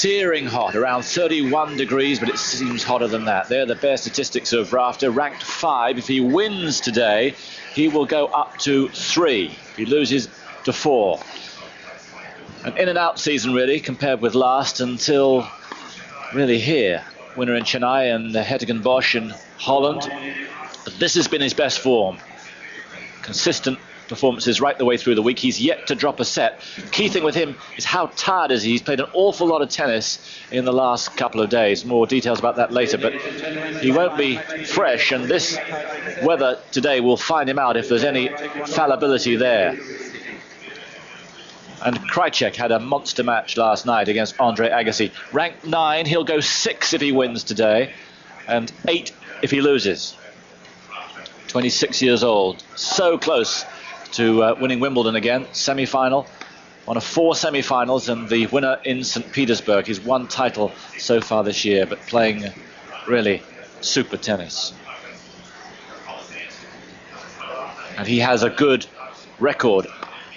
searing hot, around 31 degrees, but it seems hotter than that. They're the bare statistics of Rafter, ranked 5. If he wins today, he will go up to 3. If he loses, to 4. An in and out season, really, compared with last, until really here. Winner in Chennai and Hertogenbosch in Holland. But this has been his best form. Consistent performances right the way through the week. He's yet to drop a set. Key thing with him is how tired is he. He's played an awful lot of tennis in the last couple of days. More details about that later, but he won't be fresh, and this weather today will find him out if there's any fallibility there. And Krajicek had a monster match last night against Andre Agassi. Ranked 9, he'll go 6 if he wins today, and 8 if he loses. 26 years old, so close to winning Wimbledon again. Semi-final, one of 4 semi-finals, and the winner in St. Petersburg. He's won title so far this year, but playing really super tennis. And he has a good record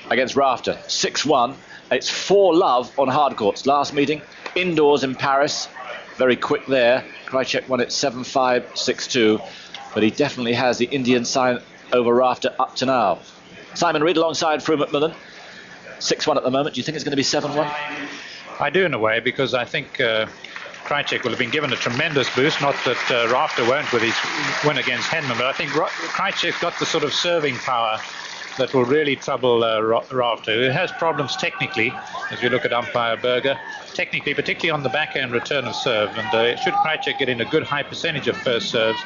against Rafter. 6-1. It's 4-love on hard courts. Last meeting, indoors in Paris. Very quick there. Krajicek won it 7-5, 6-2. But he definitely has the Indian sign over Rafter up to now. Simon Reed alongside Fru McMillan. 6-1 at the moment. Do you think it's going to be 7-1? I do, in a way, because I think Krajicek will have been given a tremendous boost. Not that Rafter won't with his win against Henman, but I think Krajicek's got the sort of serving power that will really trouble Rafter, who has problems technically, as we look at umpire Berger, technically, particularly on the backhand return of serve. And should Krajicek get in a good high percentage of first serves,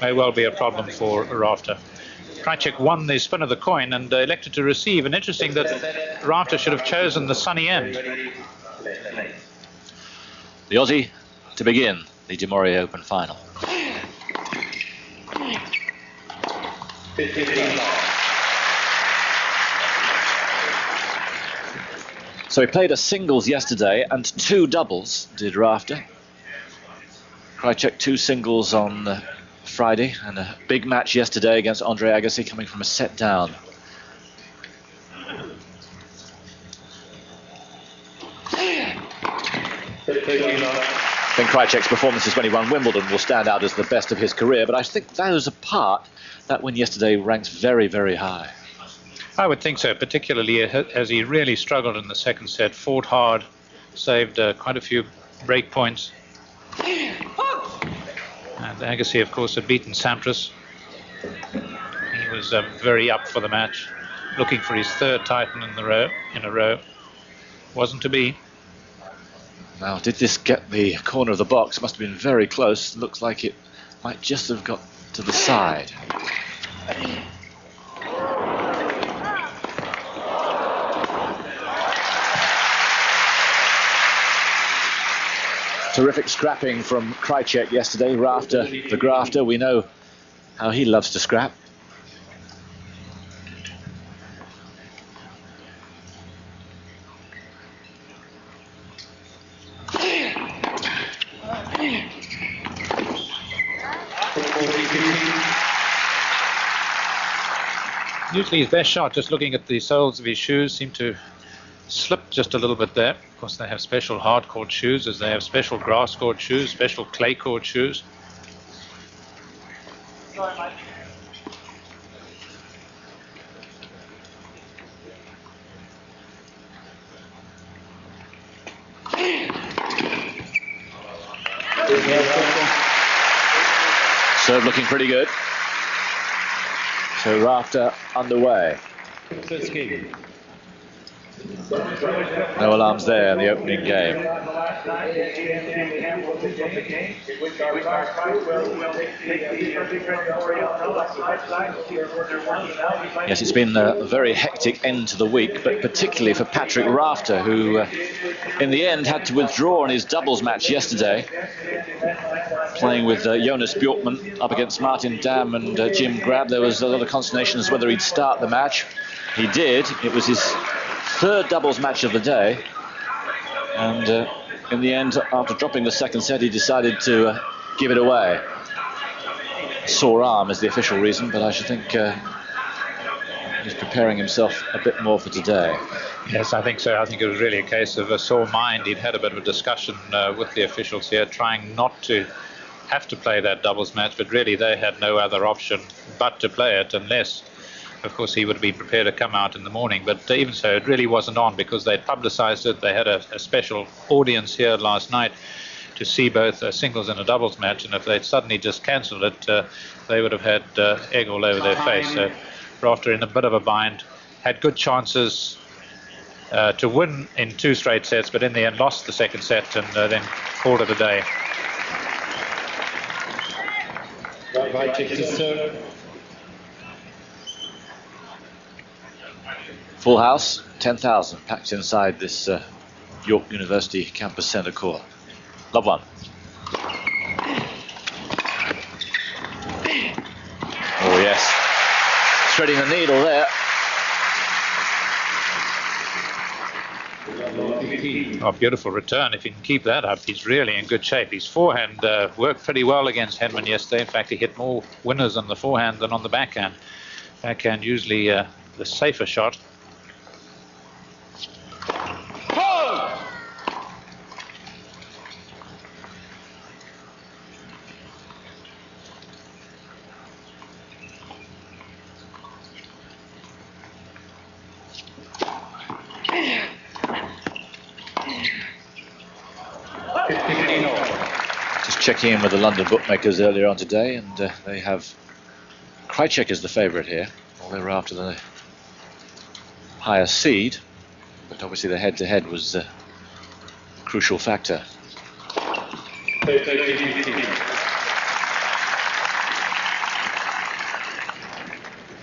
may well be a problem for Rafter. Krajicek won the spin of the coin and elected to receive. And interesting that Rafter should have chosen the sunny end. The Aussie to begin the De Maurier Open final. So he played a singles yesterday and 2 doubles, did Rafter. Krajicek 2 singles on Friday, and a big match yesterday against Andre Agassi, coming from a set down. I think Krajicek's performances when he won Wimbledon will stand out as the best of his career, but I think those apart, that win yesterday ranks very, very high. I would think so, particularly as he really struggled in the second set, fought hard, saved quite a few break points. And Agassi, of course, had beaten Sampras. He was very up for the match, looking for his 3rd title in a row. Wasn't to be. Now, did this get the corner of the box? It must have been very close. Looks like it might just have got to the side. Terrific scrapping from Krajicek yesterday. Rafter, the grafter, we know how he loves to scrap. Usually his best shot, just looking at the soles of his shoes, seem to slip just a little bit there. Of course, they have special hard court shoes, as they have special grass court shoes, special clay court shoes. Serve looking pretty good. So Rafter underway. No alarms there in the opening game. Yes, it's been a very hectic end to the week, but particularly for Patrick Rafter, who in the end had to withdraw in his doubles match yesterday, playing with Jonas Bjorkman up against Martin Dam and Jim Grab. There was a lot of consternation as to whether he'd start the match. He did. It was his 3rd doubles match of the day, and in the end, after dropping the second set, he decided to give it away. Sore arm is the official reason, but I should think He's preparing himself a bit more for today. Yes, I think so. I think it was really a case of a sore mind. He'd had a bit of a discussion with the officials here, trying not to have to play that doubles match, but really they had no other option but to play it, unless, of course, he would be prepared to come out in the morning. But even so, it really wasn't on, because they'd publicized it. They had a special audience here last night to see both a singles and a doubles match, and if they'd suddenly just cancelled it, they would have had egg all over their face. So Rafter in a bit of a bind, had good chances to win in 2 straight sets, but in the end lost the second set and then called it a day. Full house, 10,000 packed inside this York University campus centre court. Love one. Oh yes, threading the needle there. Oh, beautiful return. If he can keep that up, he's really in good shape. His forehand worked pretty well against Henman yesterday. In fact, he hit more winners on the forehand than on the backhand. Backhand usually the safer shot. Checking in with the London bookmakers earlier on today, and they have Krajicek as the favourite here, although we're after the higher seed, but obviously the head-to-head was a crucial factor.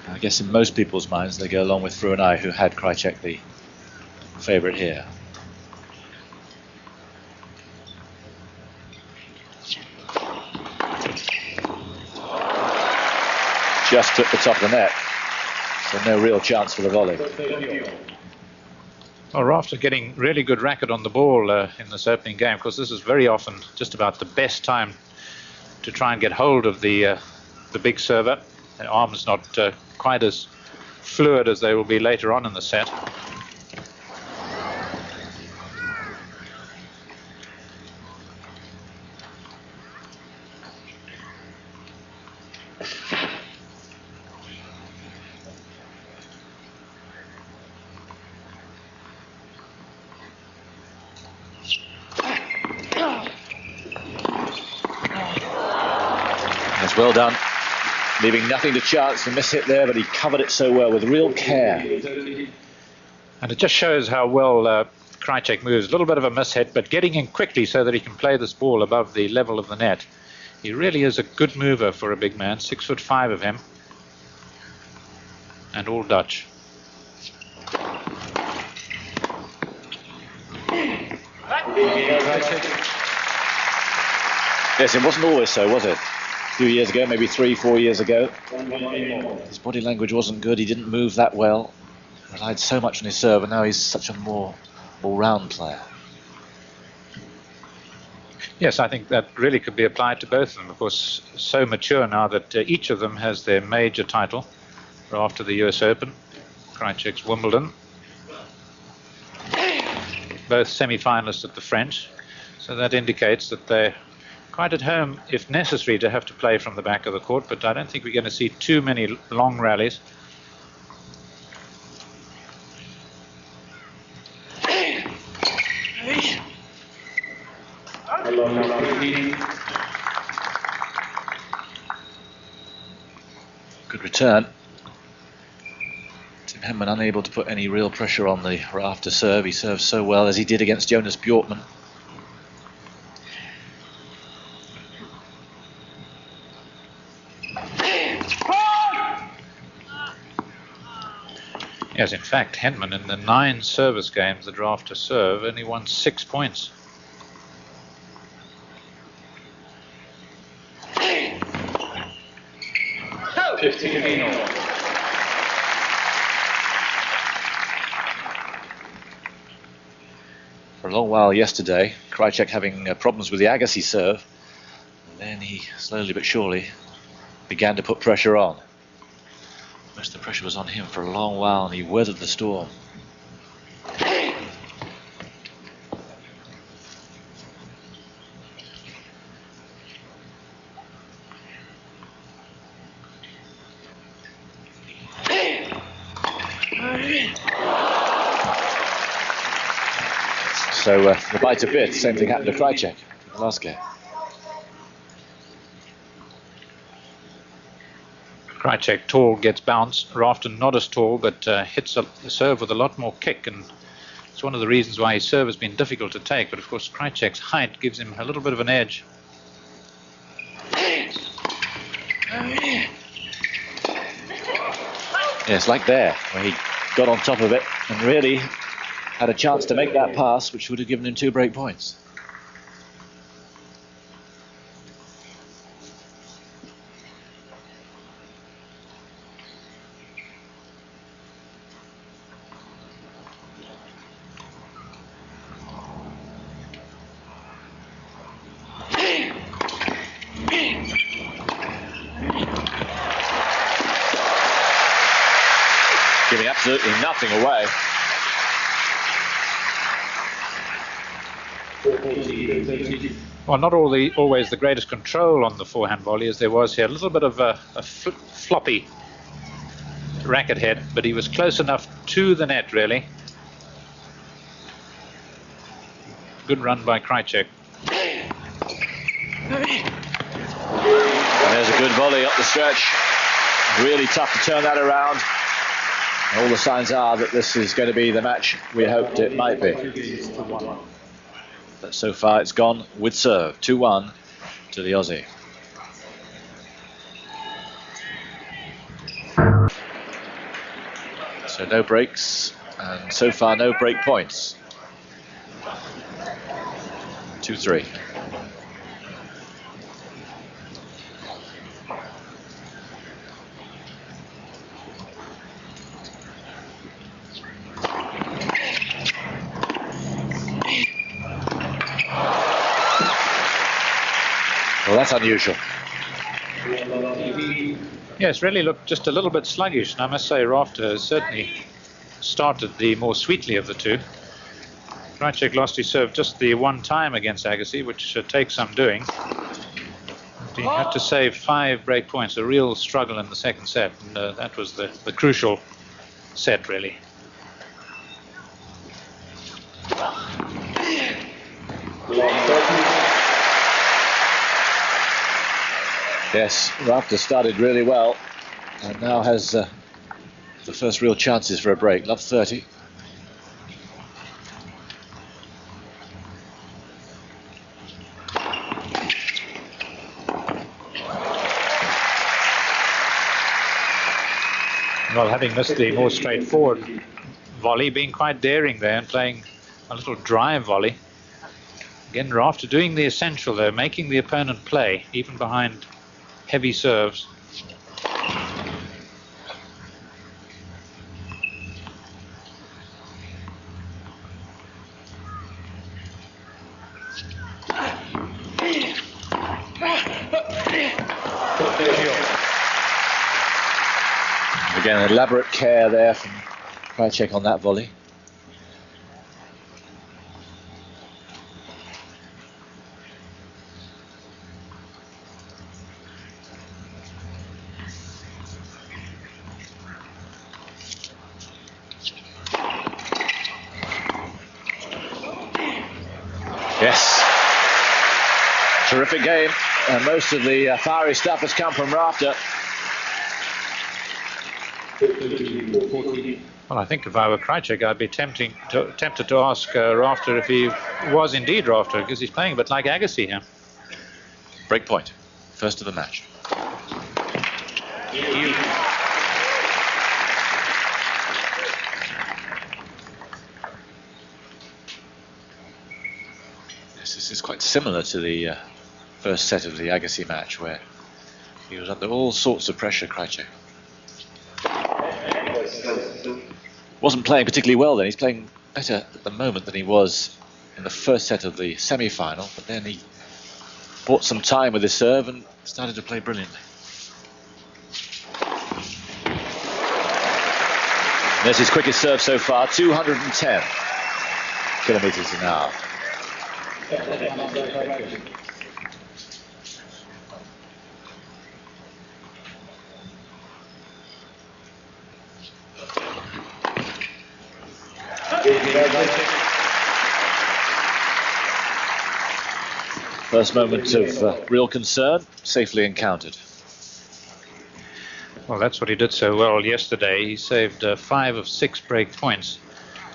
I guess in most people's minds they go along with Fru and I, who had Krajicek the favourite here. Just took the top of the net, so no real chance for the volley. Well, Rafter getting really good racket on the ball in this opening game, because this is very often just about the best time to try and get hold of the big server. The arm's not quite as fluid as they will be later on in the set. Well done, leaving nothing to chance. A miss hit there, but he covered it so well with real care. And it just shows how well Krajicek moves. A little bit of a miss hit, but getting in quickly so that he can play this ball above the level of the net. He really is a good mover for a big man. 6'5" of him, and all Dutch. Yes, it wasn't always so, was it? A few years ago, maybe 3-4 years ago, his body language wasn't good. He didn't move that well, relied so much on his serve, and now he's such a more all-round player. Yes, I think that really could be applied to both of them. Of course, so mature now that each of them has their major title. After the US Open, Krajicek's Wimbledon, both semi-finalists at the French, so that indicates that they're quite at home, if necessary, to have to play from the back of the court, but I don't think we're going to see too many long rallies. Good return. Tim Henman unable to put any real pressure on the Rafter serve. He serves so well, as he did against Jonas Bjorkman. Yes, in fact, Henman in the 9 service games that Rafter serve only won 6 points. For a long while yesterday, Krajicek having problems with the Agassi serve, and then he slowly but surely began to put pressure on. Most of the pressure was on him for a long while, and he weathered the storm. So the bite a bit, same thing happened to Krajicek in the last game. Krajicek tall, gets bounced. Rafter not as tall, but hits a serve with a lot more kick, and it's one of the reasons why his serve has been difficult to take. But of course Krajicek's height gives him a little bit of an edge. Yes, like there, where he got on top of it and really had a chance to make that pass, which would have given him 2 break points. Giving absolutely nothing away. Well, not always the greatest control on the forehand volley as there was here. A little bit of a floppy racket head, but he was close enough to the net, really. Good run by Krajicek. And there's a good volley up the stretch. Really tough to turn that around. All the signs are that this is going to be the match we hoped it might be. But so far it's gone with serve. 2-1 to the Aussie. So no breaks, and so far no break points. 2-3. Well, that's unusual. Yes, really looked just a little bit sluggish, and I must say Rafter has certainly started the more sweetly of the two. Krajicek lost his serve just the one time against Agassi, which takes some doing. He had to save 5 break points, a real struggle in the second set, and that was the crucial set, really. Yes, Rafter started really well and now has the first real chances for a break. Love 30. Well, having missed the more straightforward volley, being quite daring there and playing a little drive volley. Again, Rafter doing the essential there, making the opponent play, even behind heavy serves. Again, elaborate care there from Krajicek on that volley. Yes, terrific game, and most of the fiery stuff has come from Rafter. Well, I think if I were Krajicek, I'd be tempted to ask Rafter if he was indeed Rafter, because he's playing a bit like Agassi here. Break point, first of the match. This is quite similar to the first set of the Agassi match, where he was under all sorts of pressure, Krajicek. Wasn't playing particularly well then. He's playing better at the moment than he was in the first set of the semi-final, but then he bought some time with his serve and started to play brilliantly. This is quickest serve so far, 210 kilometers an hour. First moment of real concern, safely encountered. Well, that's what he did so well yesterday. He saved 5 of 6 break points.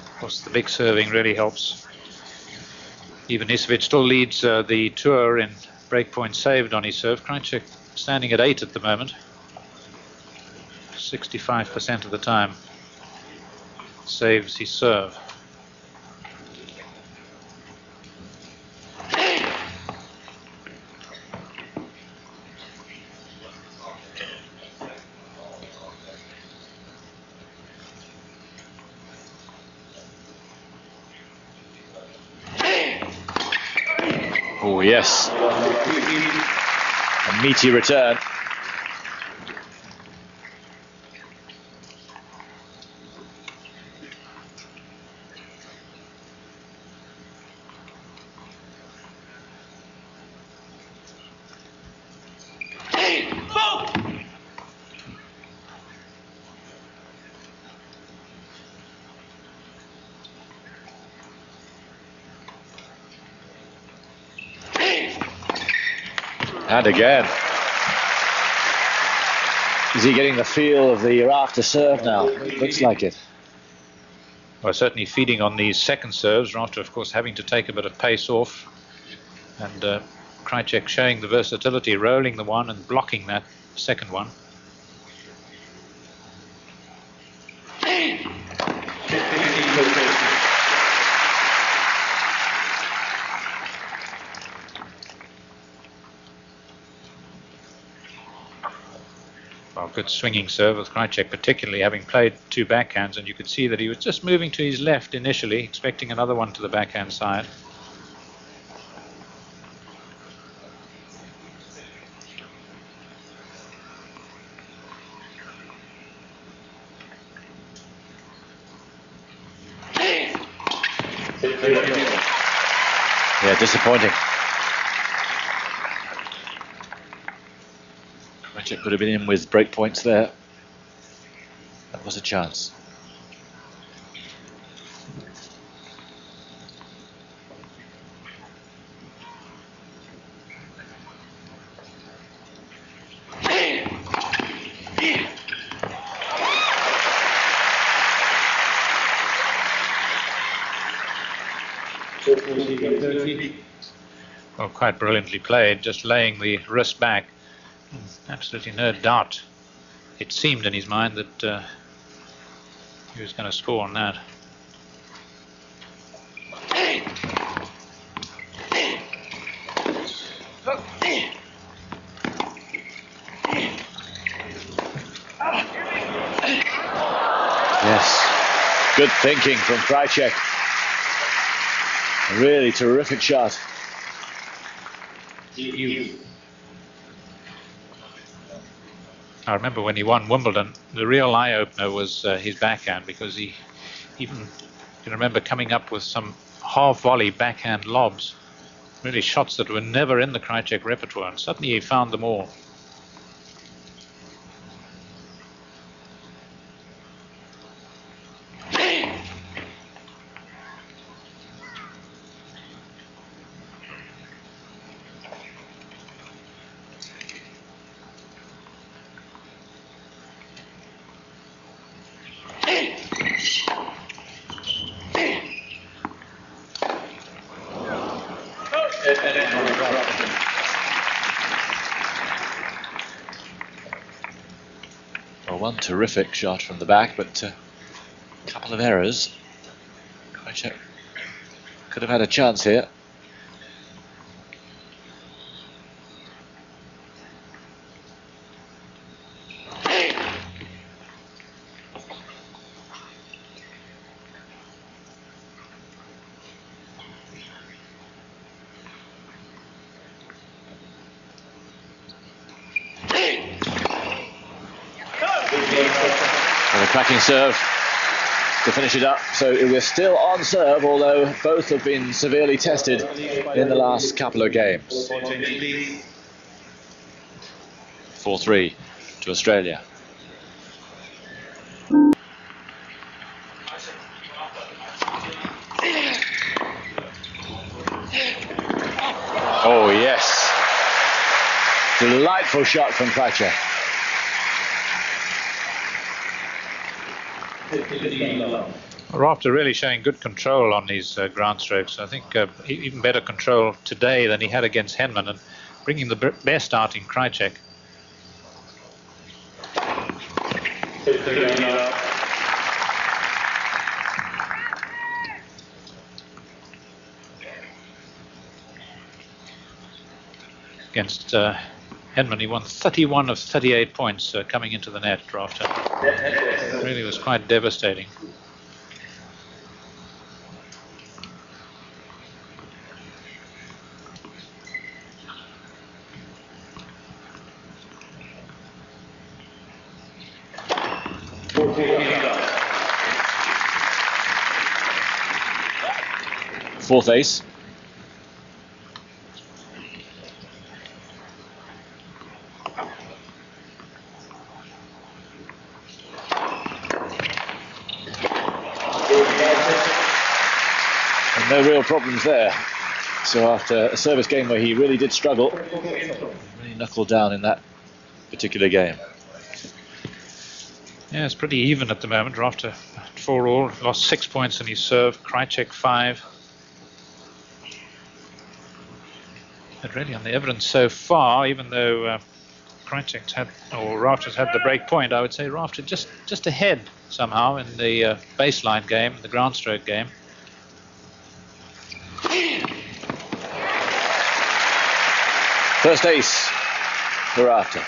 Of course, the big serving really helps. Even Isevich still leads the tour in break points saved on his serve. Krajicek standing at 8 at the moment. 65% of the time saves his serve. Oh, yes. A meaty return. And again. Is he getting the feel of the Rafter serve now? Looks like it. Well, certainly feeding on these second serves. Rafter, of course, having to take a bit of pace off. And Krajicek showing the versatility, rolling the one and blocking that second one. Well, good swinging serve with Krajicek, particularly having played 2 backhands, and you could see that he was just moving to his left initially, expecting another one to the backhand side. Yeah, disappointing. Krajicek could have been in with break points there. That was a chance. Well, quite brilliantly played, just laying the wrist back. Absolutely no doubt. It seemed in his mind that he was going to score on that. Yes, good thinking from Krajicek. A really terrific shot. I remember when he won Wimbledon, the real eye-opener was his backhand, because he even, you can remember, coming up with some half-volley backhand lobs, really shots that were never in the Krajicek repertoire, and suddenly he found them all. Well, one terrific shot from the back, but a couple of errors. Krajicek could have had a chance here. And a cracking serve to finish it up. So we're still on serve, although both have been severely tested in the last couple of games. 4-3 to Australia. Oh yes, delightful shot from Krajicek. Rafter really showing good control on these ground strokes. I think even better control today than he had against Henman, and bringing the best out in Krajicek. Against Henman, he won 31 of 38 points coming into the net, Rafter. Really was quite devastating. Fourth ace. And no real problems there. So after a service game where he really did struggle, really knuckled down in that particular game. Yeah, it's pretty even at the moment. Rafter 4-all, lost 6 points in his serve. Krajicek 5. But really, on the evidence so far, even though Krajicek's had, or Rafter's had the break point, I would say Rafter just ahead somehow in the baseline game, the ground stroke game. First ace for Rafter.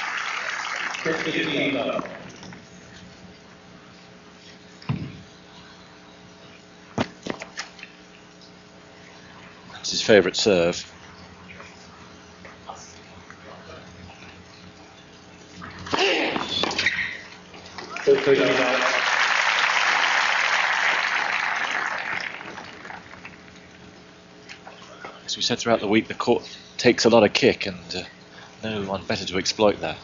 That's his favourite serve. As we said throughout the week, the court takes a lot of kick, and no one better to exploit that.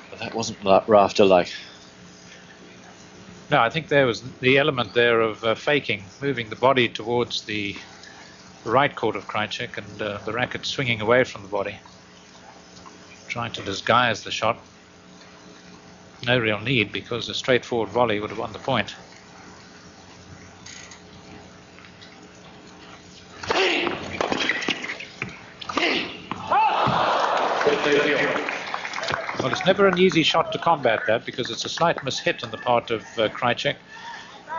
But that wasn't Rafter-like. No, I think there was the element there of faking, moving the body towards the right court of Krajicek, and the racket swinging away from the body, trying to disguise the shot. No real need, because a straightforward volley would have won the point. Well, it's never an easy shot to combat that, because it's a slight mishit on the part of Krajicek,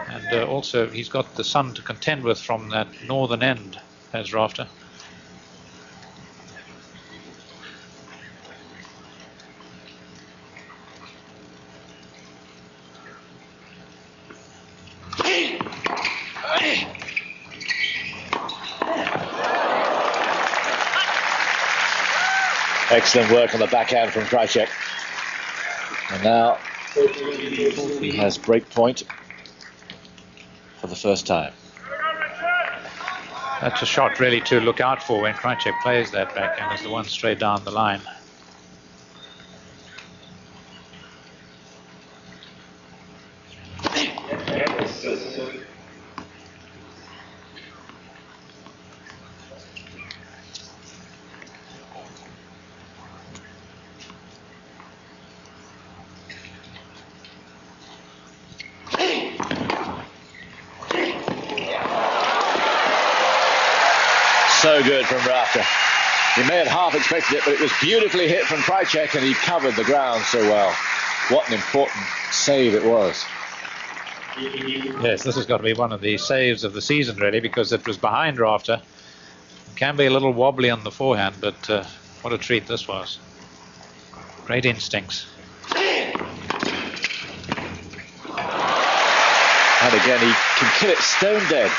and also he's got the sun to contend with from that northern end, as Rafter. Excellent work on the backhand from Krajicek. And now he has break point for the first time. That's a shot really to look out for when Krajicek plays that backhand, as the one straight down the line. So good from Rafter. He may have half expected it, but it was beautifully hit from Krajicek, and he covered the ground so well. What an important save it was. Yes, this has got to be one of the saves of the season, really, because it was behind Rafter. It can be a little wobbly on the forehand, but what a treat this was. Great instincts. And again, he can kill it stone dead.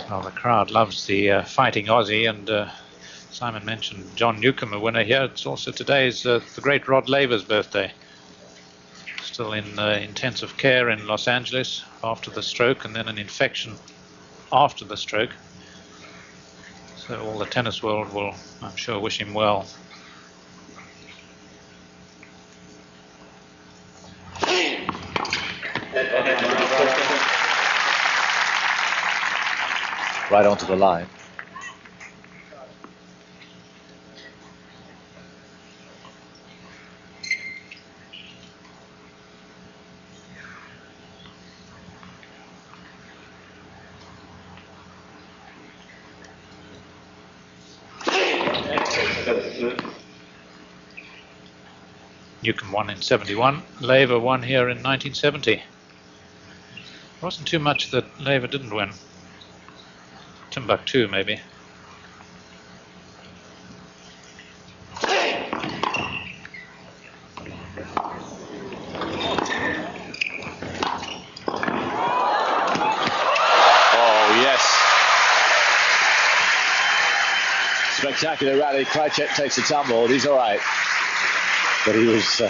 Well, the crowd loves the fighting Aussie, and Simon mentioned John Newcomb, a winner here. It's also today's the great Rod Laver's birthday. Still in intensive care in Los Angeles after the stroke, and then an infection after the stroke. So all the tennis world will, I'm sure, wish him well. Right onto the line. Newcomb won in 71, Laver won here in 1970. Wasn't too much that Laver didn't win. Timbuktu, maybe. Oh, yes. Spectacular rally. Krajicek takes a tumble. He's all right. But he was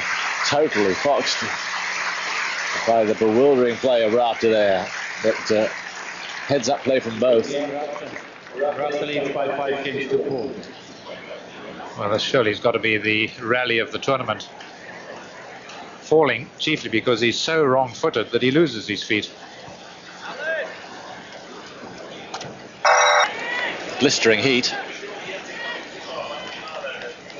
totally foxed by the bewildering play of Rafter there. But heads-up play from both. Well, this surely's got to be the rally of the tournament. Falling chiefly because he's so wrong-footed that he loses his feet. Blistering heat.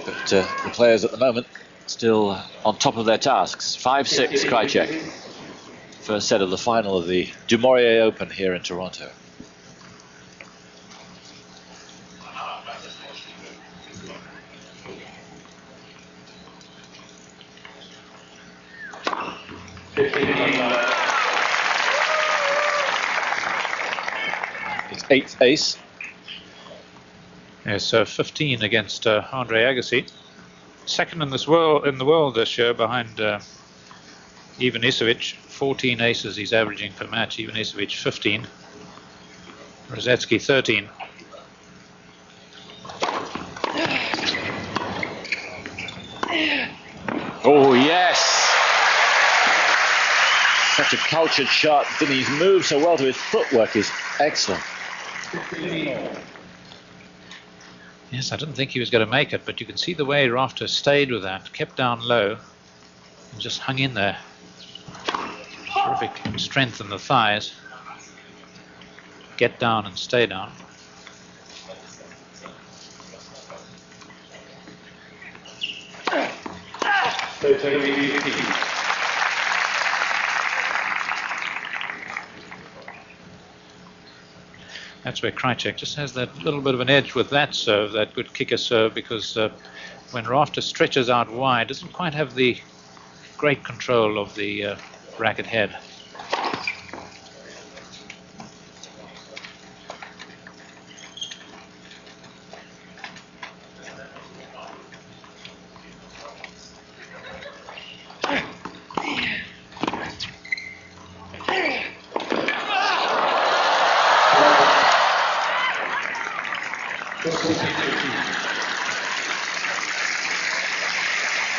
But the players at the moment still on top of their tasks. 5-6 Krajicek. First set of the final of the Du Maurier Open here in Toronto. It's 8th ace. Yes, 15 against Andre Agassi. Second in the world this year behind Ivan Isavic. 14 aces he's averaging per match. Ivan Isavic 15. Rosetsky 13. Oh, yes. Such a cultured shot. Didn't he move so well to his footwork is excellent. Yes, I didn't think he was going to make it, but you can see the way Rafter stayed with that, kept down low, and just hung in there. Terrific strength in the thighs. Get down and stay down. That's where Krajicek just has that little bit of an edge with that serve, that good kicker serve, because when Rafter stretches out wide, doesn't quite have the great control of the racket head.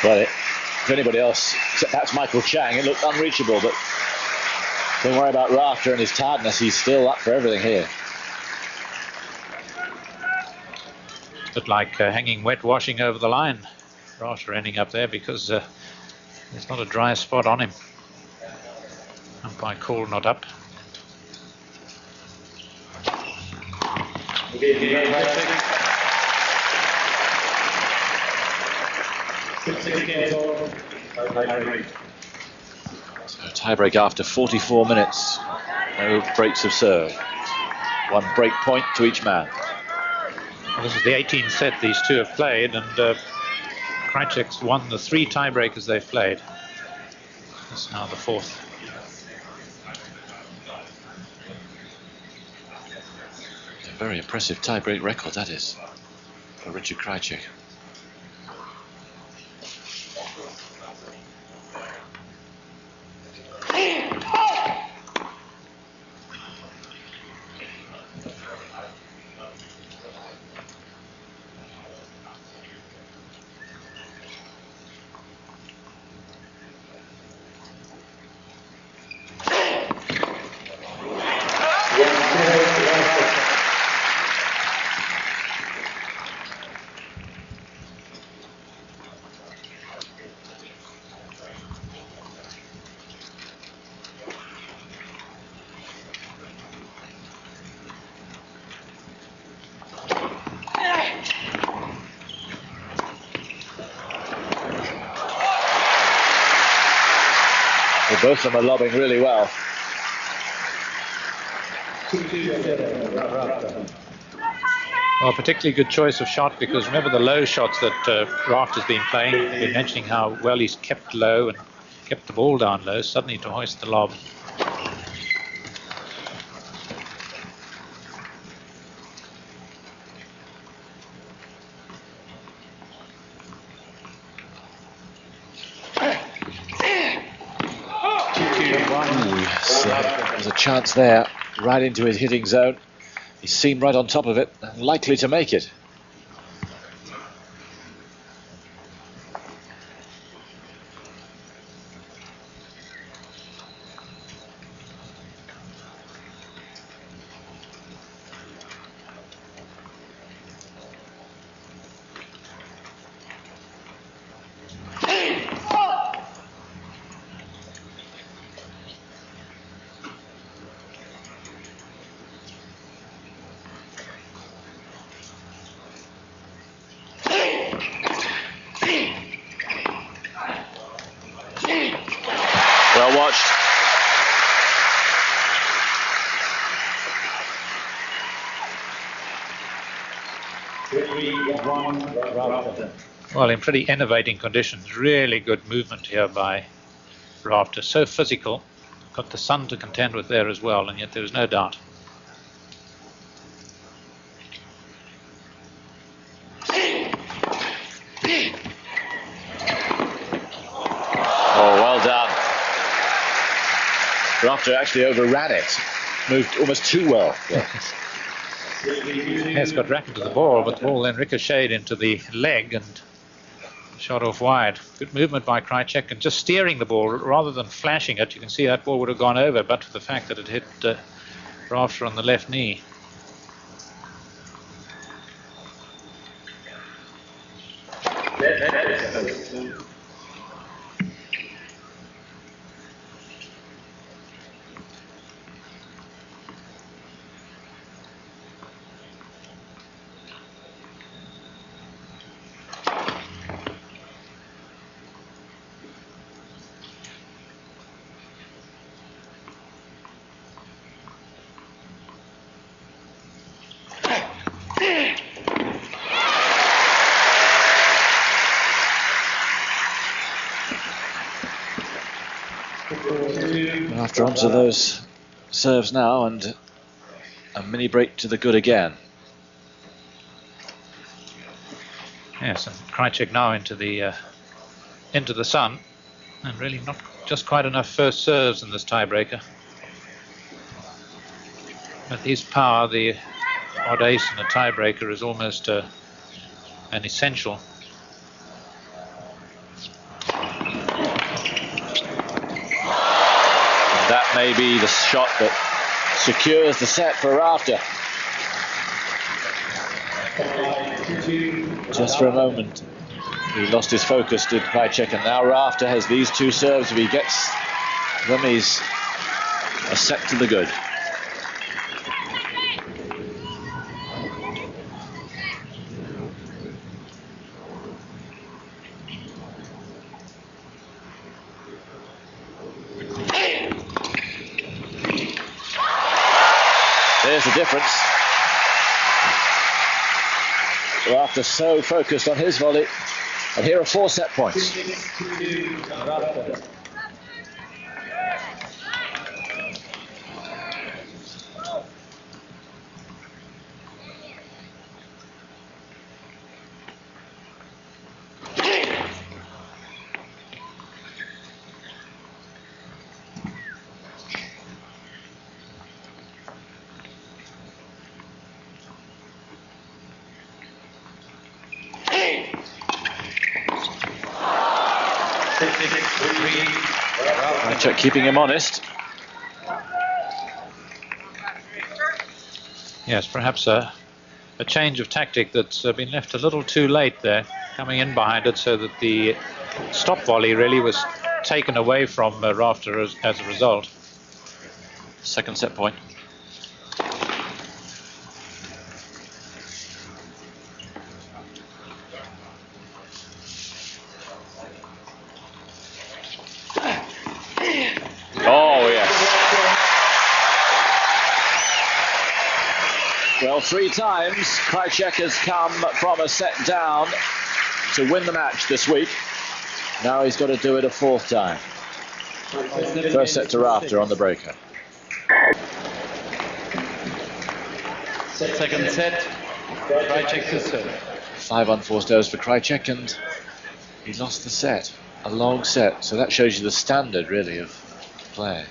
Well, if anybody else, that's Michael Chang, it looked unreachable, but don't worry about Rafter and his tiredness, he's still up for everything here. Bit like hanging wet washing over the line. Rafter ending up there because there's not a dry spot on him. Umpire call not up. So tiebreak after 44 minutes. No breaks of serve. One break point to each man. Well, this is the 18th set these two have played, and Krajicek's won the 3 tiebreakers they've played. This is now the fourth. A very impressive tie-break record, that is, for Richard Krajicek. Well, both of them are lobbing really well. Well, particularly good choice of shot, because remember the low shots that Rafter's been playing. We've been mentioning how well he's kept low and kept the ball down low, suddenly to hoist the lob. There's a chance there, right into his hitting zone. He seemed right on top of it, likely to make it. Well watched. Well, in pretty enervating conditions, really good movement here by Rafter. So physical, got the sun to contend with there as well, and yet there was no doubt. Oh, well done. Rafter actually overran it, moved almost too well. Yes, got racked into the ball, but the ball then ricocheted into the leg and shot off wide. Good movement by Krajicek, and just steering the ball rather than flashing it. You can see that ball would have gone over, but for the fact that it hit Rafter on the left knee. After onto those serves now, and a mini break to the good again. Yes, and Krajicek now into the sun, and really not just quite enough first serves in this tiebreaker. With his power, the odd ace in a tiebreaker is almost an essential. That may be the shot that secures the set for Rafter. Just for a moment, he lost his focus, did Krajicek, and now Rafter has these two serves. If he gets them, he's a set to the good. There's the difference. Rafter so focused on his volley, and here are 4 set points. Krajicek keeping him honest. Yes, perhaps a change of tactic that's been left a little too late there, coming in behind it, so that the stop volley really was taken away from Rafter as a result. Second set point. Oh, yes. Well, 3 times Krajicek has come from a set down to win the match this week. Now he's got to do it a 4th time. First set to Rafter on the breaker. Second set, Krajicek to serve. 5 unforced errors for Krajicek, and he lost the set. A long set, so that shows you the standard, really, of play.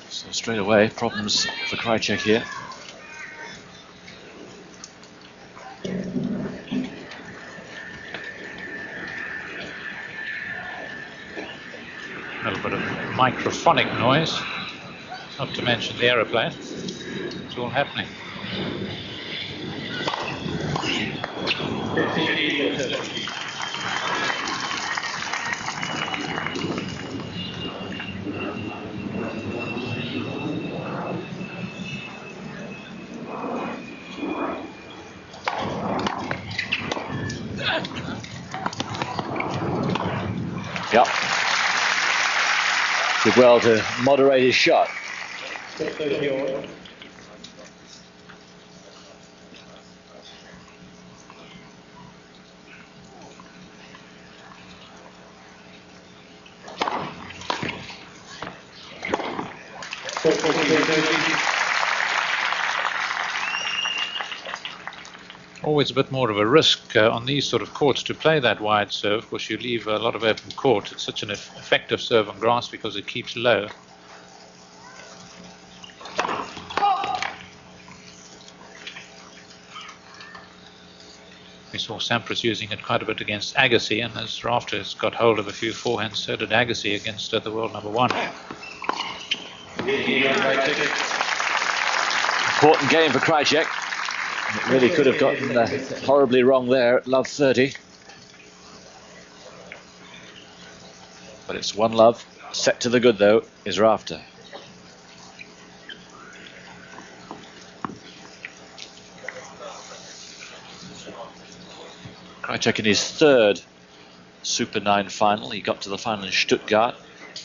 So straight away, problems for Krajicek here. A little bit of microphonic noise, not to mention the aeroplane. It's all happening. Yep. Did well to moderate his shot. Always a bit more of a risk on these sort of courts to play that wide serve. Of course, you leave a lot of open court. It's such an effective serve on grass because it keeps low. We saw Sampras using it quite a bit against Agassi, and as Rafter has got hold of a few forehands, so did Agassi against the world number 1. Important game for Krajicek. It really could have gotten horribly wrong there at love 30. But it's 1 love. Set to the good, though, is Rafter. Krajicek in his 3rd Super 9 final. He got to the final in Stuttgart,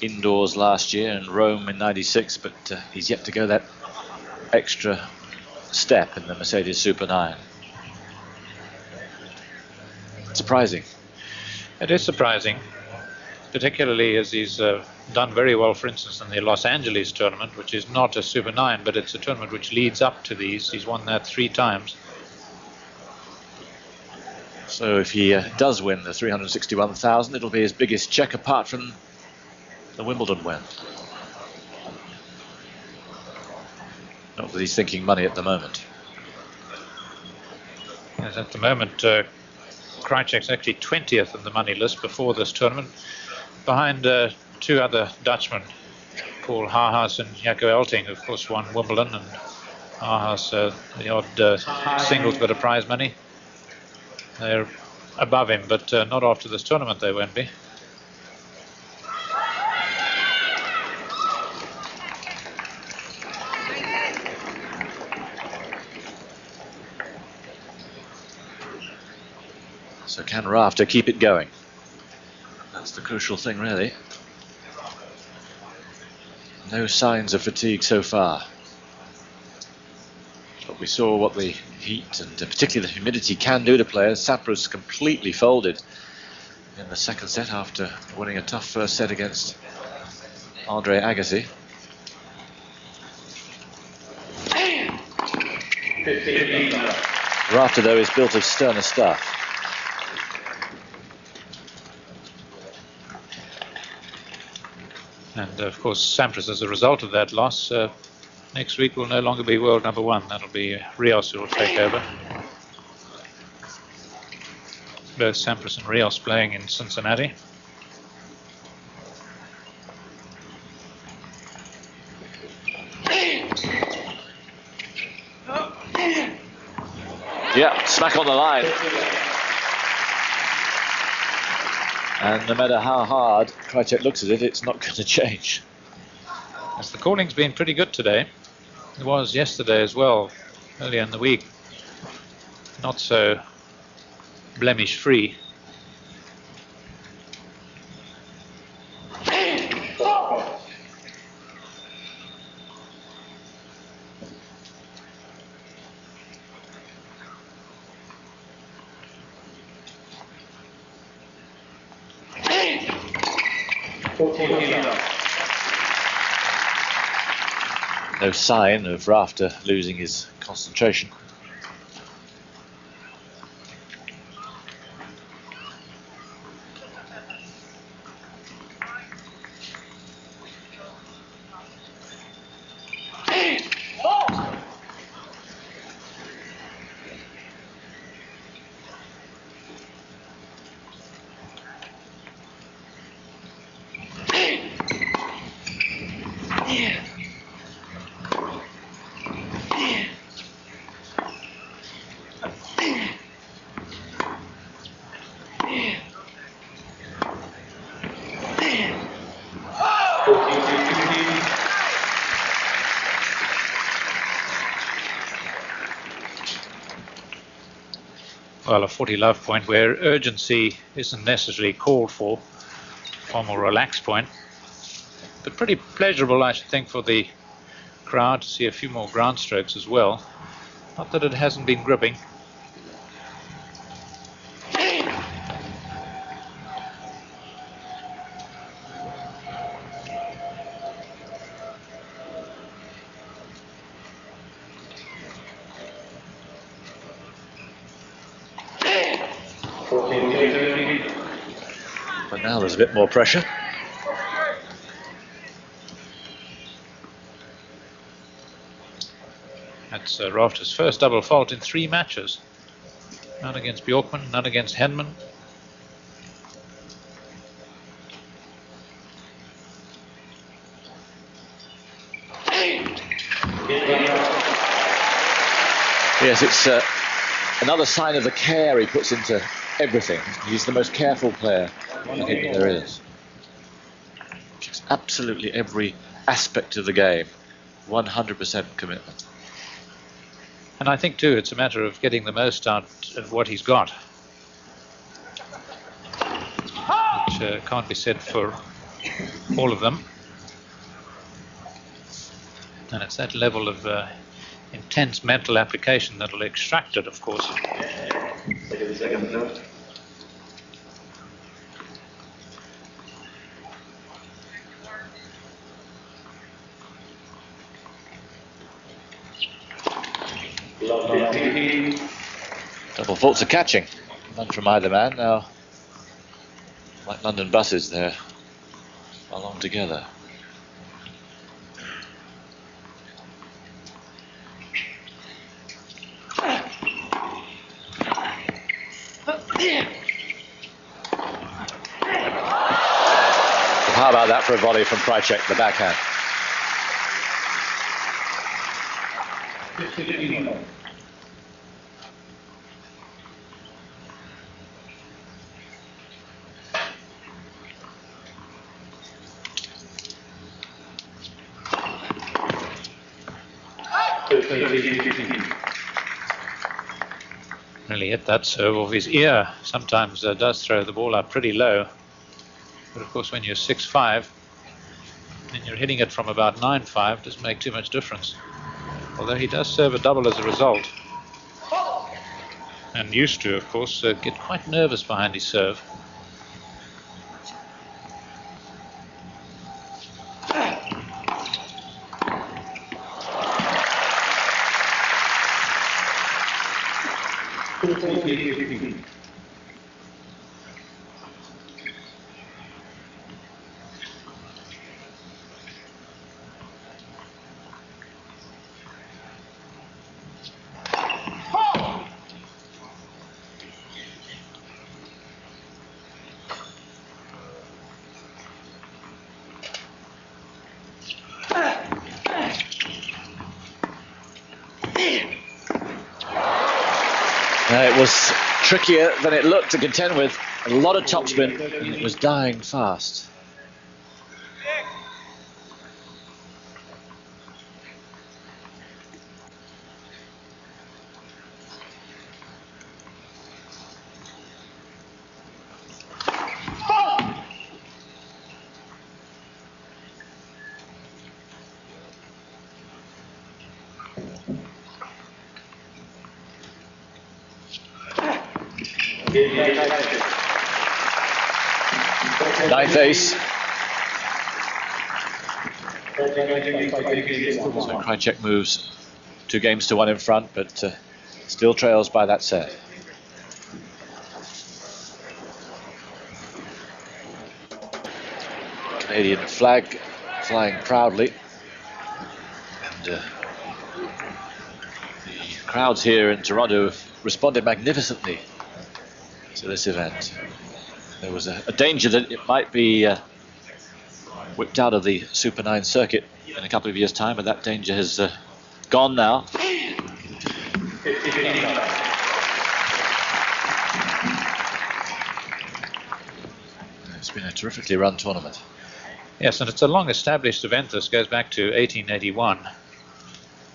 indoors last year, and Rome in '96, but he's yet to go that extra step in the Mercedes Super 9. Surprising. It is surprising, particularly as he's done very well, for instance, in the Los Angeles tournament, which is not a Super 9, but it's a tournament which leads up to these. He's won that 3 times. So if he does win the 361,000, it'll be his biggest check apart from the Wimbledon win. Not that he's thinking money at the moment. Yes, at the moment, Krajicek's actually 20th in the money list before this tournament, behind 2 other Dutchmen, Paul Haas and Jaco Elting, who of course won Wimbledon, and Haas, the odd singles bit of prize money. They're above him, but not after this tournament they won't be. So can Rafter keep it going? That's the crucial thing, really. No signs of fatigue so far. We saw what the heat and particularly the humidity can do to players. Sampras completely folded in the second set after winning a tough first set against Andre Agassi. Rafter, though, is built of sterner stuff. And of course, Sampras, as a result of that loss, next week will no longer be world number one. That'll be Rios who will take over. Both Sampras and Rios playing in Cincinnati. Yeah, smack on the line. And no matter how hard Krajicek looks at it, it's not going to change. As the calling's been pretty good today. It was yesterday as well, earlier in the week. Not so blemish-free. No sign of Rafter losing his concentration. Well, a 40 love point where urgency isn't necessarily called for, far more relaxed point, but pretty pleasurable, I should think, for the crowd to see a few more ground strokes as well. Not that it hasn't been gripping. But now there's a bit more pressure. That's Rafter's first double fault in 3 matches. None against Bjorkman, none against Henman. Yes, it's another sign of the care he puts into everything. He's the most careful player I think there is. It's absolutely every aspect of the game, 100% commitment. And I think too it's a matter of getting the most out of what he's got, which can't be said for all of them. And it's that level of intense mental application that will extract it, of course. Double faults are catching. None from either man now. Like London buses, they're along together. How about that for a volley from Krajicek, the backhand? Really hit that serve off his ear. Sometimes does throw the ball up pretty low. But of course when you're 6'5", and you're hitting it from about 9'5", doesn't make too much difference. Although he does serve a double as a result. And used to, of course, get quite nervous behind his serve. It was trickier than it looked to contend with. A lot of topspin, and it was dying fast. Ninth ace. So Krajicek moves 2 games to 1 in front, but still trails by that set. Canadian flag flying proudly, and the crowds here in Toronto have responded magnificently to this event. There was a danger that it might be whipped out of the Super 9 circuit in a couple of years' time, but that danger has gone now. It's been a terrifically run tournament. Yes, and it's a long-established event. This goes back to 1881.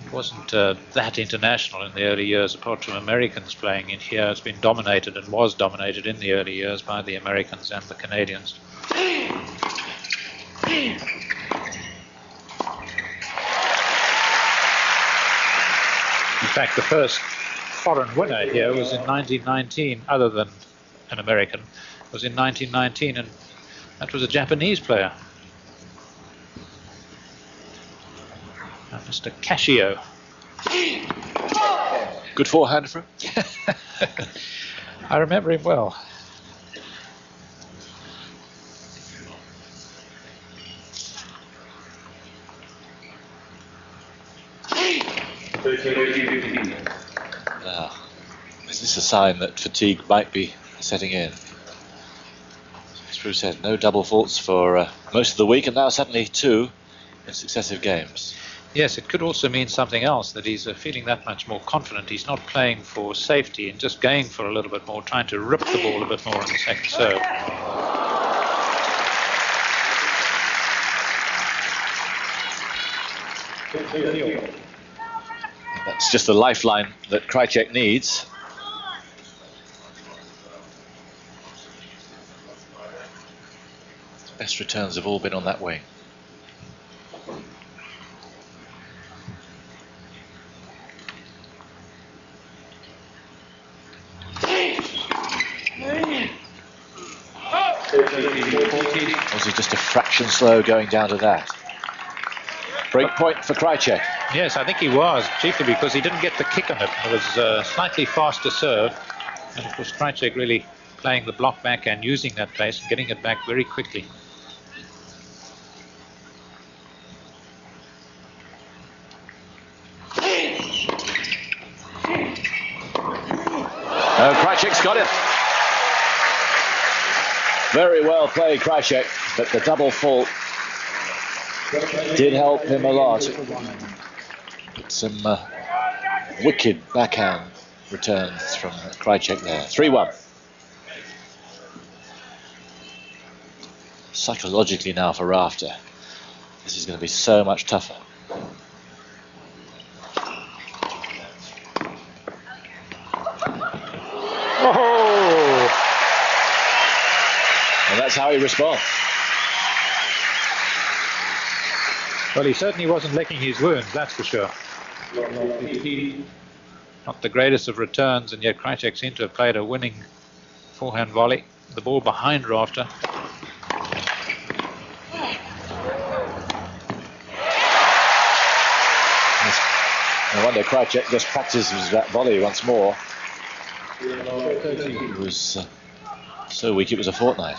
It wasn't that international in the early years, apart from Americans playing in here. It's been dominated and was dominated in the early years by the Americans and the Canadians. In fact, the first foreign winner here was in 1919, other than an American, was in 1919, and that was a Japanese player. Mr. Cascio. Good forehand for him. I remember him well. Now, is this a sign that fatigue might be setting in? As Drew said, no double faults for most of the week, and now suddenly 2 in successive games. Yes, it could also mean something else, that he's feeling that much more confident. He's not playing for safety and just going for a little bit more, trying to rip the ball a bit more on the second serve. That's just the lifeline that Krajicek needs. His best returns have all been on that wing. Was he just a fraction slow going down to that? Break point for Krajicek. Yes, I think he was, chiefly because he didn't get the kick on it. It was a slightly faster serve. And of course, Krajicek really playing the block back and using that pace and getting it back very quickly. Oh, Krajicek's got it. Very well played, Krajicek, but the double fault did help him a lot. Some wicked backhand returns from Krajicek there. 3-1. Psychologically now for Rafter, this is going to be so much tougher. Oh! And that's how he responds. Well, he certainly wasn't licking his wounds, that's for sure. Not the greatest of returns, and yet Krajicek seemed to have played a winning forehand volley. The ball behind Rafter. No wonder Krajicek just practices that volley once more. It was so weak it was a fortnight.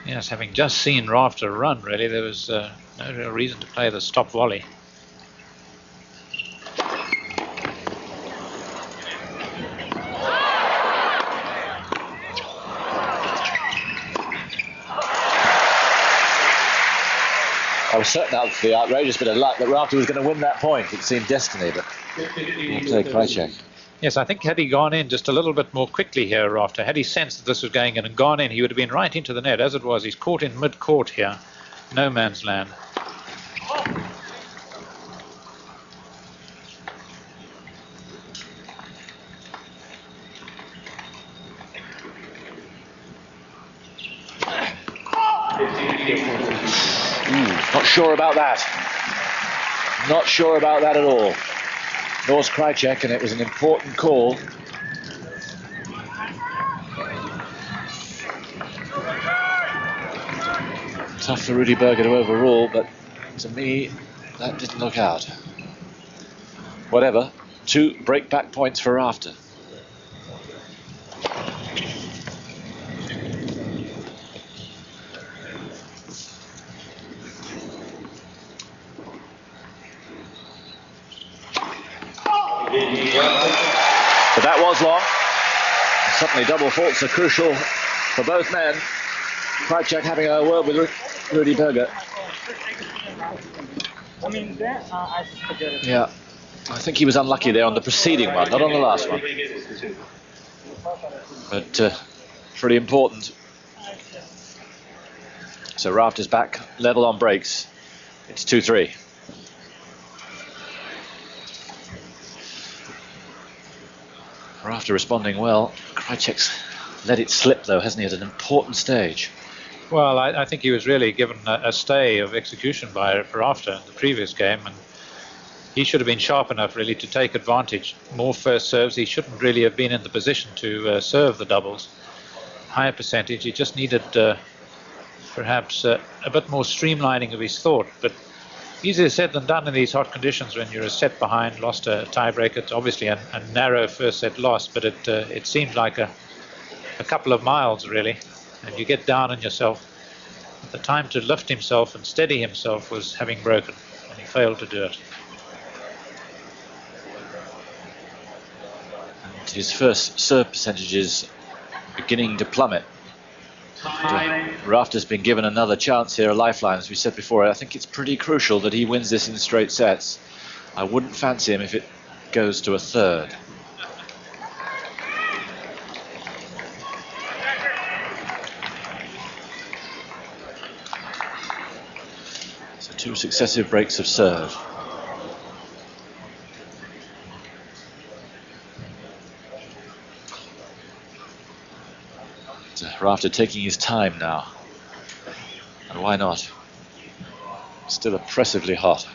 Yes, having just seen Rafter run, really, there was no real reason to play the stop volley. I was certain out of the outrageous bit of luck that Rafter was going to win that point. It seemed destiny, but we'll play Krajicek. Yes, I think had he gone in just a little bit more quickly here, Rafter, had he sensed that this was going in and gone in, he would have been right into the net. As it was, he's caught in mid-court here. No man's land. Not sure about that. Not sure about that at all. Nor's Krajicek, and it was an important call. Tough for Rudy Berger to overrule, but to me, that didn't look out. Whatever, 2 break-back points for Rafter. But that was long. Suddenly double faults are crucial for both men. Krajicek having a word with Rudy Berger. Yeah, I think he was unlucky there on the preceding one, not on the last one. But pretty important. So Rafter's back level on breaks. It's 2-3. Rafter responding well. Krajicek's let it slip, though, hasn't he, at an important stage? Well, I think he was really given a stay of execution by Rafter in the previous game, and he should have been sharp enough, really, to take advantage. More first serves. He shouldn't really have been in the position to serve the doubles. Higher percentage. He just needed perhaps a bit more streamlining of his thought, but easier said than done in these hot conditions when you're a set behind, lost a tiebreaker. It's obviously a narrow first set loss, but it seemed like a couple of miles, really. And you get down on yourself. The time to lift himself and steady himself was having broken, and he failed to do it. And his first serve percentage is beginning to plummet. Rafter's been given another chance here, a lifeline, as we said before. I think it's pretty crucial that he wins this in straight sets. I wouldn't fancy him if it goes to a third. So 2 successive breaks of serve. Rafter taking his time now. And why not? Still oppressively hot.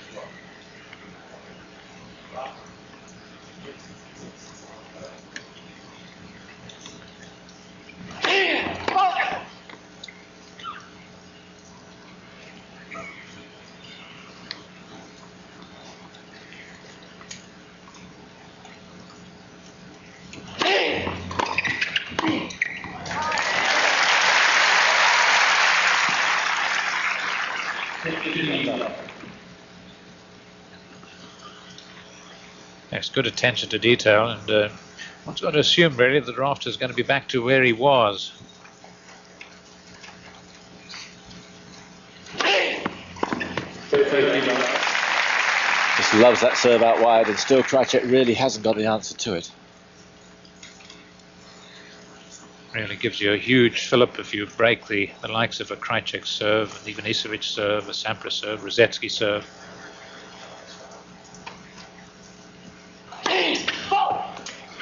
Yes, good attention to detail, and one's got to assume really that Rafter is going to be back to where he was. Just loves that serve out wide, and still Krajicek really hasn't got the answer to it. Really gives you a huge fillip if you break the likes of a Krajicek serve, an Ivanisevic serve, a Sampras serve, Rosetsky serve.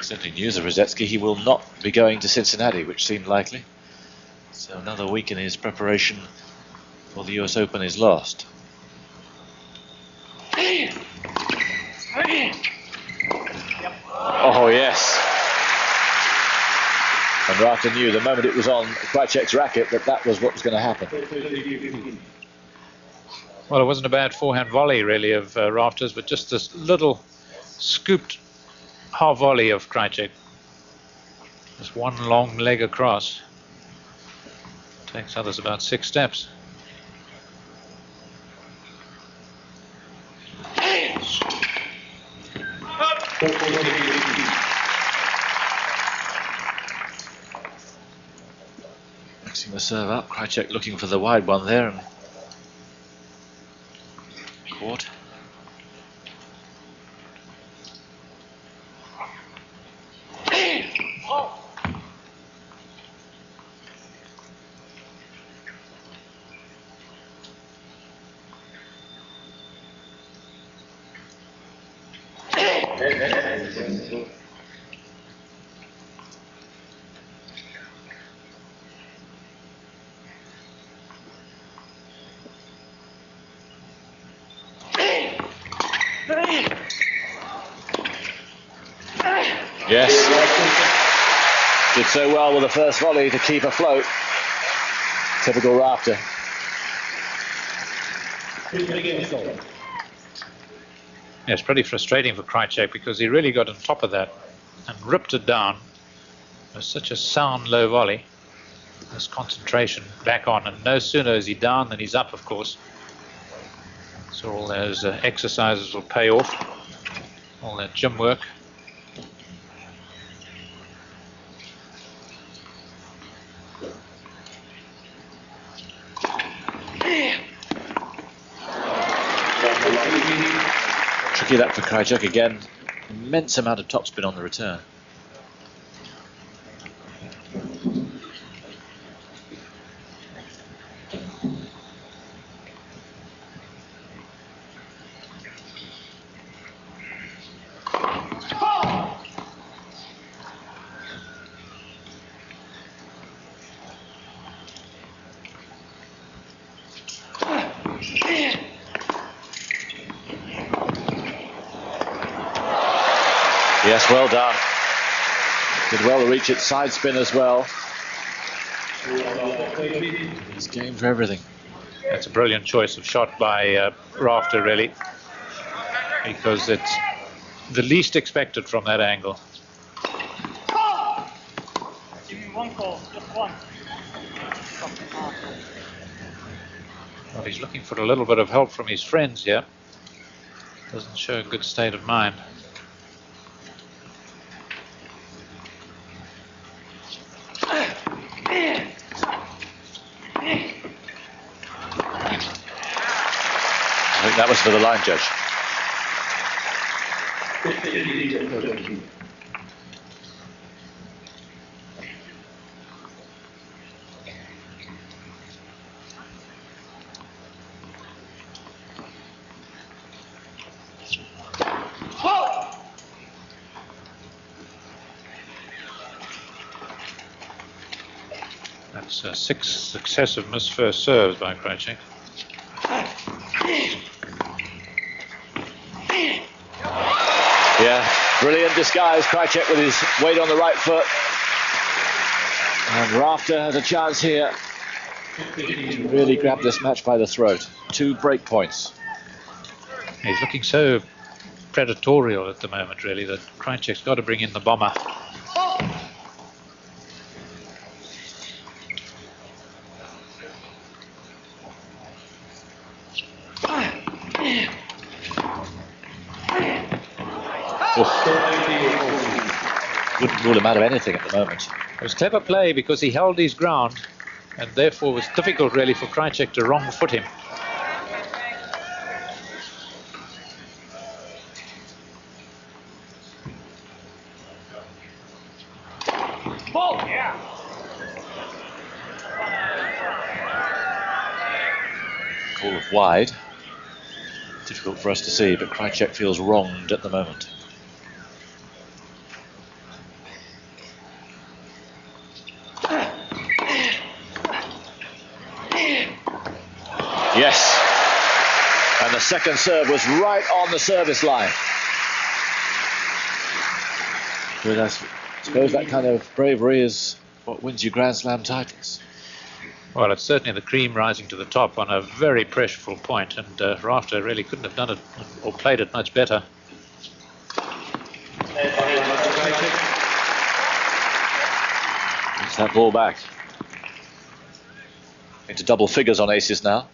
Certainly news of Rosetsky, he will not be going to Cincinnati, which seemed likely. So another week in his preparation or the US Open is lost. Oh, yes. And Rafter knew the moment it was on Krajicek's racket that was what was going to happen. Well, it wasn't a bad forehand volley, really, of Rafter's, but just this little scooped half volley of Krajicek. Just one long leg across. Takes others about 6 steps. Mixing the serve up, Krajicek looking for the wide one there and caught. Yes. Did so well with the first volley to keep afloat. Typical Rafter. Yeah, it's pretty frustrating for Krajicek because he really got on top of that and ripped it down. It was such a sound low volley. His concentration back on, and no sooner is he down than he's up, of course. So all those exercises will pay off, all that gym work. Tricky that for Krajicek again. Immense amount of topspin on the return. Yes, well done. Did well to reach its side spin as well. He's game for everything. That's a brilliant choice of shot by Rafter, really, because it's the least expected from that angle. Give me one call, just one. Well, he's looking for a little bit of help from his friends here. Doesn't show a good state of mind. I think that was for the line judge. That's 6 successive missed first serves by Krajicek. Yeah, brilliant disguise. Krajicek with his weight on the right foot. And Rafter has a chance here to really grab this match by the throat. 2 break points. He's looking so predatorial at the moment, really, that Krajicek's got to bring in the bomber. Wouldn't rule him out of anything at the moment. It was clever play because he held his ground, and therefore it was difficult really for Krajicek to wrong foot him. Ball, yeah. Call of wide. Difficult for us to see, but Krajicek feels wronged at the moment. second serve was right on the service line. But I suppose that kind of bravery is what wins you Grand Slam titles. Well, it's certainly the cream rising to the top on a very pressureful point, and Rafter really couldn't have done it or played it much better. Gets that ball back. Into double figures on aces now.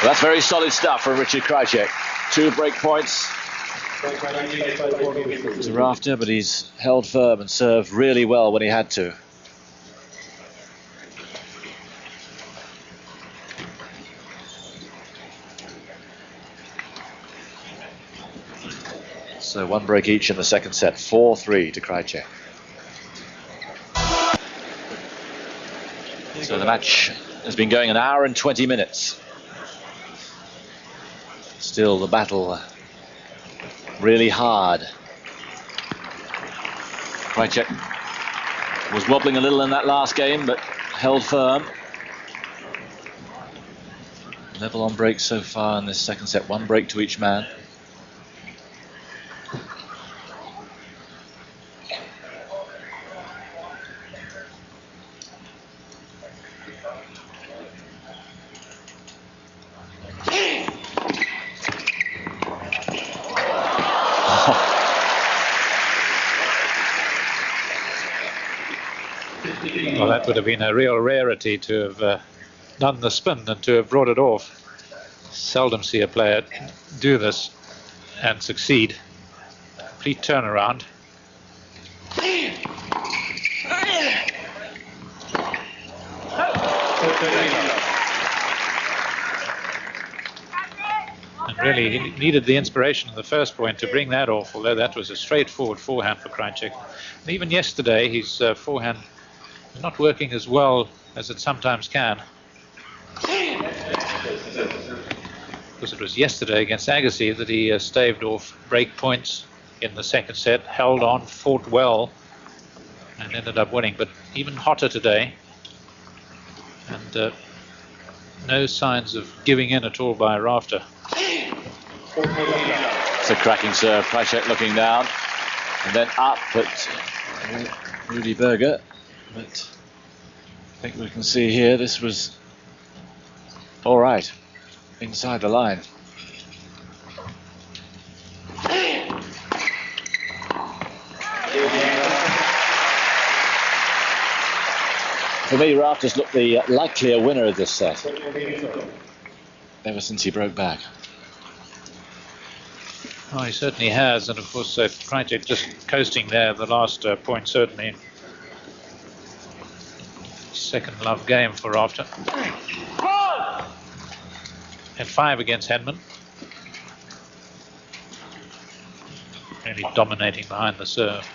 Well, that's very solid stuff from Richard Krajicek. 2 break points to Rafter, but he's held firm and served really well when he had to. So 1 break each in the second set. 4-3 to Krajicek. So the match has been going an hour and 20 minutes. Still the battle really hard. Krajicek was wobbling a little in that last game, but held firm. Level on breaks so far in this second set. 1 break to each man. Well, that would have been a real rarity to have done the spin and to have brought it off. Seldom see a player do this and succeed. Complete turnaround. And really, he needed the inspiration in the first point to bring that off, although that was a straightforward forehand for Krajicek. And even yesterday, his forehand was not working as well as it sometimes can. Because it was yesterday against Agassi that he staved off break points in the second set, held on, fought well, and ended up winning. But even hotter today, and no signs of giving in at all by Rafter. It's a cracking serve. Krajicek looking down and then up at Rudy Berger. But I think we can see here this was all right inside the line. For me, Rafter's looked the likelier winner of this set ever since he broke back. Oh, he certainly has, and of course Krajicek just coasting there the last point, certainly. Second love game for Rafter. And 5 against Hedman. Really dominating behind the serve.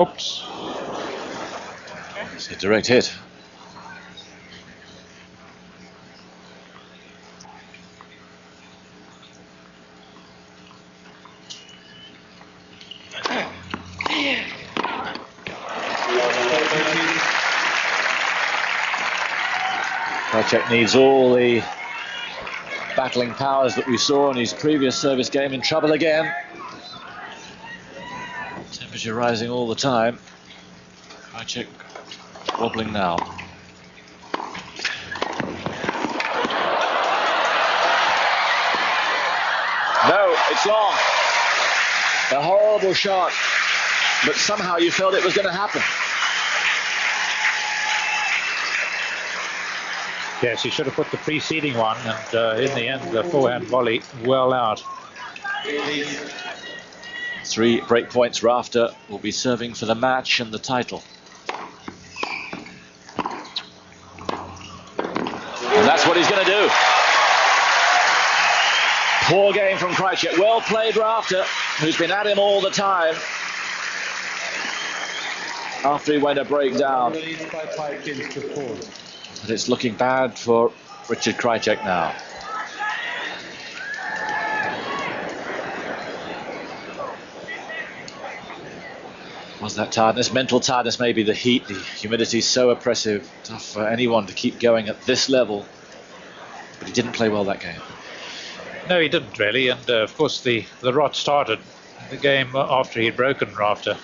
Oops. It's a direct hit. Krajicek needs all the battling powers that we saw in his previous service game. In trouble again. Temperature rising all the time. Krajicek wobbling now. No, it's long. A horrible shot, but somehow you felt it was going to happen. Yes, he should have put the preceding one, and in the end, the forehand volley well out. 3 break points. Rafter will be serving for the match and the title. And that's what he's going to do. Poor game from Krajicek. Well played, Rafter, who's been at him all the time. After he went a break down. But it's looking bad for Richard Krajicek now. Was that tiredness? Mental tiredness, maybe the heat, the humidity, so oppressive. Tough for anyone to keep going at this level. But he didn't play well that game. No, he didn't really. And of course, the rot started the game after he'd broken Rafter.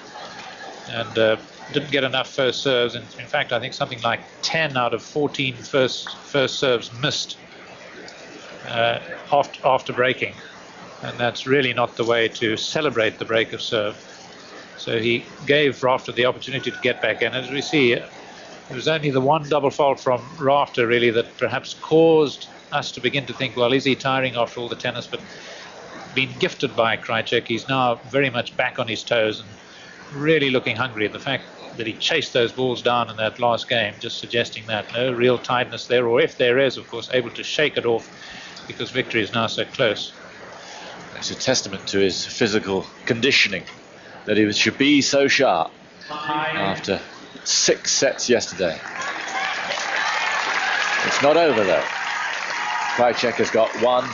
And didn't get enough first serves. And in fact, I think something like 10 out of 14 first serves missed after breaking. And that's really not the way to celebrate the break of serve. So he gave Rafter the opportunity to get back in. As we see, it was only the one double fault from Rafter really that perhaps caused us to begin to think, well, is he tiring after all the tennis? But being gifted by Krajicek, he's now very much back on his toes and really looking hungry. And the fact that he chased those balls down in that last game, just suggesting that no real tiredness there, or if there is, of course, able to shake it off because victory is now so close. It's a testament to his physical conditioning that he should be so sharp after 6 sets yesterday. It's not over though. Krajicek has got one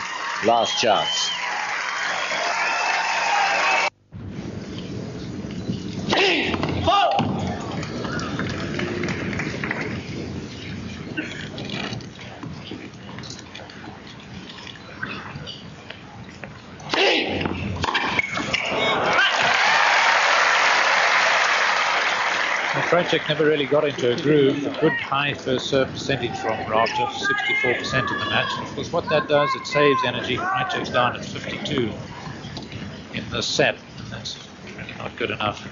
last chance. Krajicek never really got into a groove. A good high first serve percentage from Rafter, 64% in the match. And of course, what that does, it saves energy. Krajicek's down at 52 in the set. And that's really not good enough.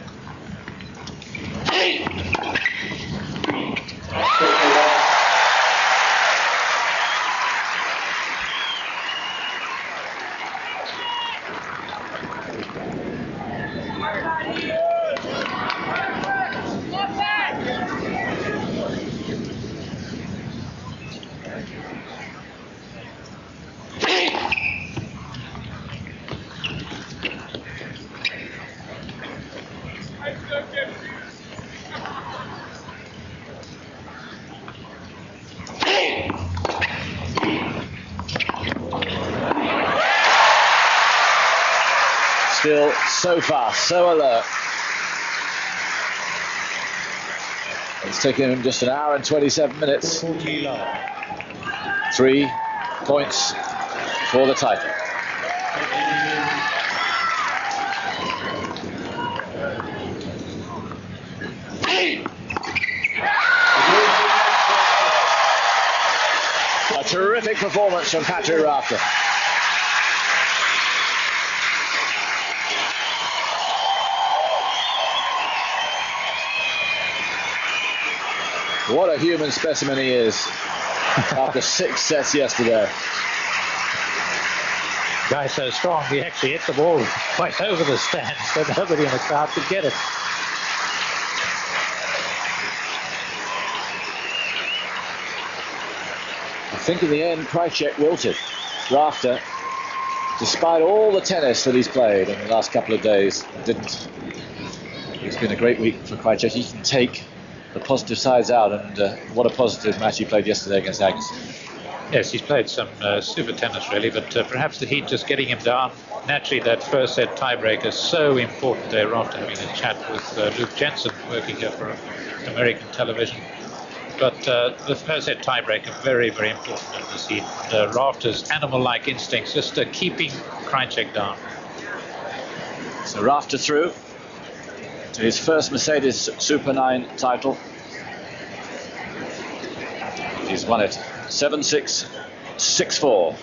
Still so fast, so alert. It's taken him just an hour and 27 minutes. 3 points for the title. A terrific performance from Patrick Rafter. What a human specimen he is after 6 sets yesterday. Guy's so strong, he actually hit the ball quite over the stand, so nobody in the crowd could get it. I think in the end, Krajicek wilted. Rafter, despite all the tennis that he's played in the last couple of days, didn't. It's been a great week for Krajicek. He can take the positive sides out, and what a positive match he played yesterday against Agnes. Yes, he's played some super tennis really, but perhaps the heat just getting him down. Naturally, that first set tiebreaker is so important there after having a chat with Luke Jensen, working here for American television. But the first set tiebreaker, very, very important in this heat. Rafter's animal-like instincts, just keeping Krajicek down. So Rafter through to his first Mercedes Super 9 title. He's won it 7-6, 6-4.